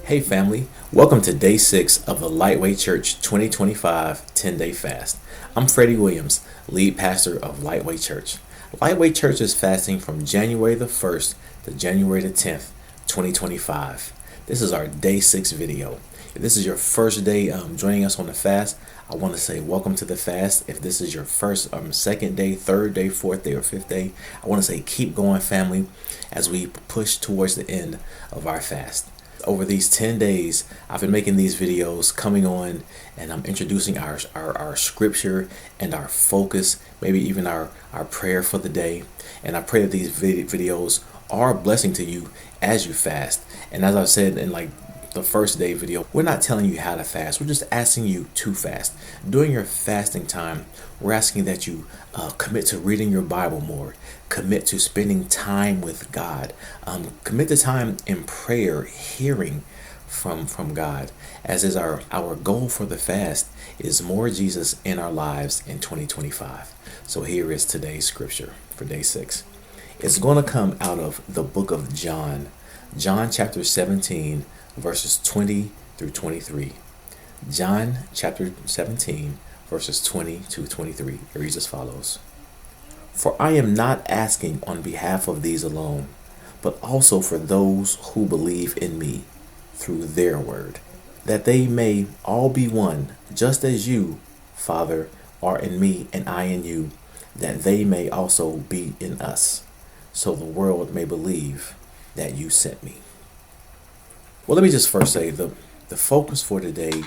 Hey family, welcome to day 6 of the LightWay Church 2025 10-day fast. I'm Freddie Williams, lead pastor of LightWay Church. LightWay Church is fasting from January the 1st to January the 10th, 2025. This is our day 6 video. If this is your first day joining us on the fast, I want to say welcome to the fast. If this is your first, second day, third day, fourth day, or fifth day, I want to say keep going, family, as we push towards the end of our fast. Over these 10 days, I've been making these videos, coming on, and I'm introducing our scripture and our focus, maybe even our prayer for the day. And I pray that these videos are a blessing to you as you fast. And as I've said in the first day video, we're not telling you how to fast. We're just asking you to fast. During your fasting time, we're asking that you commit to reading your Bible more, commit to spending time with God, commit to time in prayer, hearing from God, as is our goal for the fast is more Jesus in our lives in 2025. So here is today's scripture for day 6. It's going to come out of the book of John chapter 17, verses 20 through 23. John chapter 17, verses 20 to 23. It reads as follows. For I am not asking on behalf of these alone, but also for those who believe in me through their word, that they may all be one, just as you, Father, are in me and I in you, that they may also be in us, so the world may believe that you sent me. Well, let me just first say the focus for today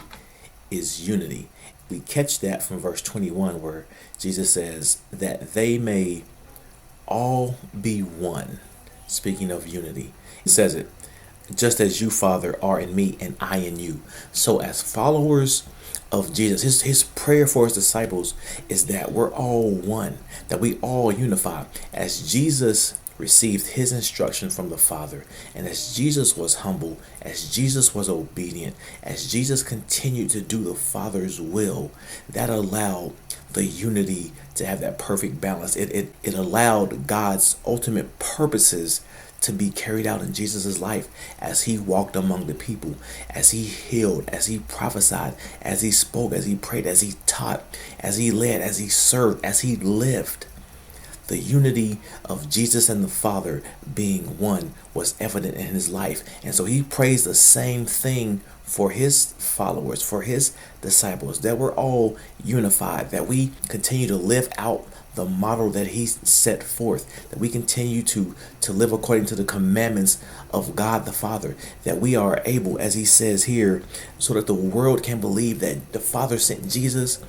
is unity. We catch that from verse 21 where Jesus says that they may all be one. Speaking of unity, he says it, just as you, Father, are in me and I in you. So as followers of Jesus, his prayer for his disciples is that we're all one, that we all unify. As Jesus received his instruction from the Father, and as Jesus was humble, as Jesus was obedient, as Jesus continued to do the Father's will, that allowed the unity to have that perfect balance. It allowed God's ultimate purposes to be carried out in Jesus' life as he walked among the people, as he healed, as he prophesied, as he spoke, as he prayed, as he taught, as he led, as he served, as he lived. The unity of Jesus and the Father being one was evident in his life. And so he prays the same thing for his followers, for his disciples, that we're all unified, that we continue to live out the model that he set forth, that we continue to live according to the commandments of God the Father, that we are able, as he says here, so that the world can believe that the Father sent Jesus.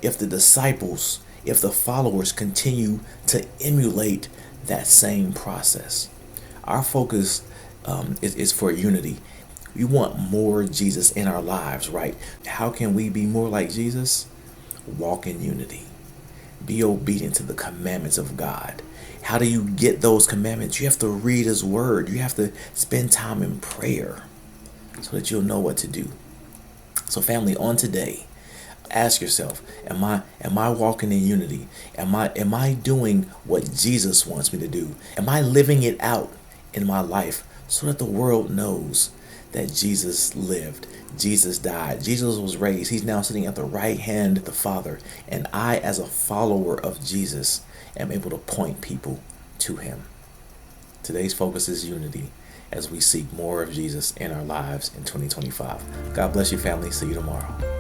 If the followers continue to emulate that same process. Our focus is for unity. We want more Jesus in our lives, right? How can we be more like Jesus? Walk in unity. Be obedient to the commandments of God. How do you get those commandments? You have to read his word. You have to spend time in prayer so that you'll know what to do. So family, on today, ask yourself, am I walking in unity? Am I doing what Jesus wants me to do? Am I living it out in my life so that the world knows that Jesus lived, Jesus died, Jesus was raised, he's now sitting at the right hand of the Father, and I, as a follower of Jesus, am able to point people to him. Today's focus is unity as we seek more of Jesus in our lives in 2025. God bless you, family. See you tomorrow.